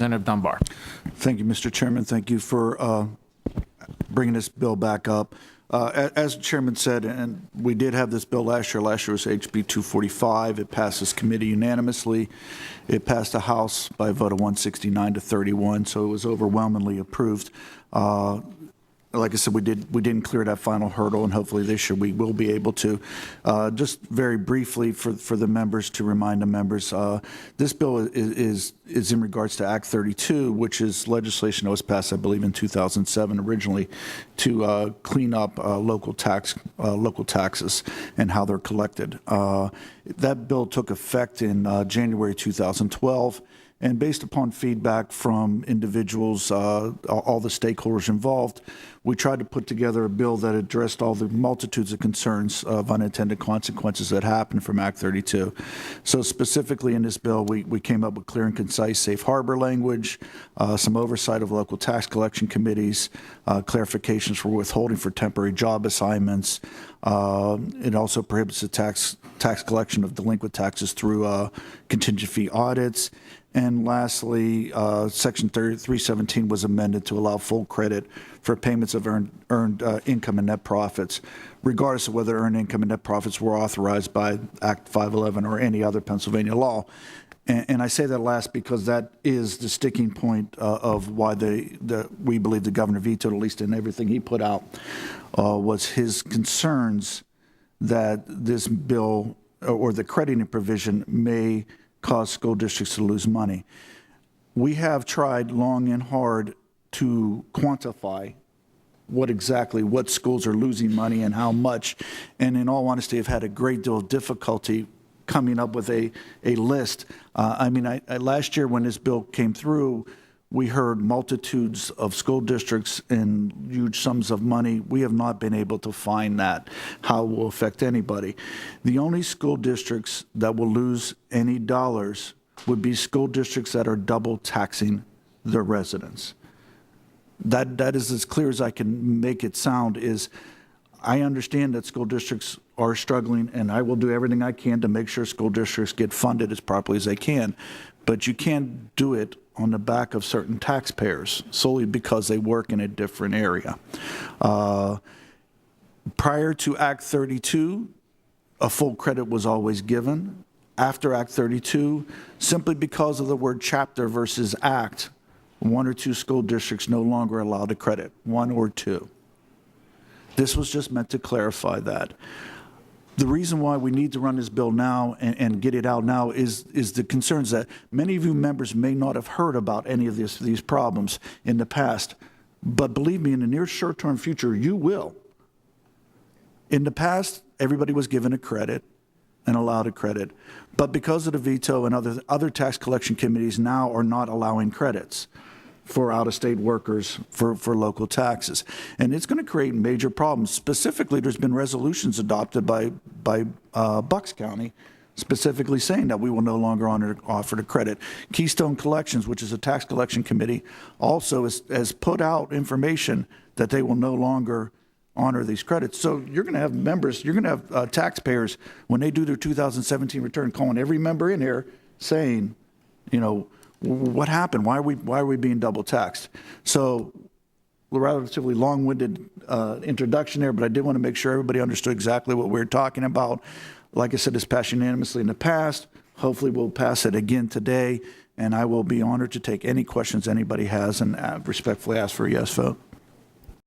Representative Dunbar. Thank you, Mr. Chairman. Thank you for bringing this bill back up. As the chairman said, and we did have this bill last year. Last year was HB 245. It passed this committee unanimously. It passed the House by a vote of 169 to 31, so it was overwhelmingly approved. Like I said, we didn't clear that final hurdle, and hopefully this year we will be able to. Just very briefly for the members, to remind the members, this bill is in regards to Act 32, which is legislation that was passed, I believe, in 2007 originally, to clean up local taxes and how they're collected. That bill took effect in January 2012. And based upon feedback from individuals, all the stakeholders involved, we tried to put together a bill that addressed all the multitudes of concerns of unintended consequences that happened from Act 32. So specifically in this bill, we came up with clear and concise safe harbor language, some oversight of local tax collection committees, clarifications for withholding for temporary job assignments. It also prohibits the tax collection of delinquent taxes through contingent fee audits. And lastly, Section 317 was amended to allow full credit for payments of earned income and net profits, regardless of whether earned income and net profits were authorized by Act 511 or any other Pennsylvania law. And I say that last because that is the sticking point of why we believe the governor vetoed, at least in everything he put out, was his concerns that this bill or the crediting provision may cause school districts to lose money. We have tried long and hard to quantify what schools are losing money and how much, and in all honesty, have had a great deal of difficulty coming up with a list. Last year when this bill came through, we heard multitudes of school districts and huge sums of money. We have not been able to find how it will affect anybody. The only school districts that will lose any dollars would be school districts that are double taxing their residents. That is as clear as I can make it sound. I understand that school districts are struggling, and I will do everything I can to make sure school districts get funded as properly as they can. But you can't do it on the back of certain taxpayers solely because they work in a different area. Prior to Act 32, a full credit was always given. After Act 32, simply because of the word chapter versus act, one or two school districts no longer allowed to credit, one or two. This was just meant to clarify that. The reason why we need to run this bill now and get it out now is the concerns that many of you members may not have heard about any of these problems in the past. But believe me, in the near short-term future, you will. In the past, everybody was given a credit and allowed a credit. But because of the veto and other tax collection committees now are not allowing credits for out-of-state workers for local taxes. And it's going to create major problems. Specifically, there's been resolutions adopted by Bucks County specifically saying that we will no longer offer the credit. Keystone Collections, which is a tax collection committee, also has put out information that they will no longer honor these credits. So you're going to have members, you're going to have taxpayers, when they do their 2017 return, calling every member in here saying, what happened? Why are we being double taxed? So, a relatively long-winded introduction there, but I did want to make sure everybody understood exactly what we're talking about. Like I said, it's passed unanimously in the past. Hopefully, we'll pass it again today, and I will be honored to take any questions anybody has and respectfully ask for a yes vote.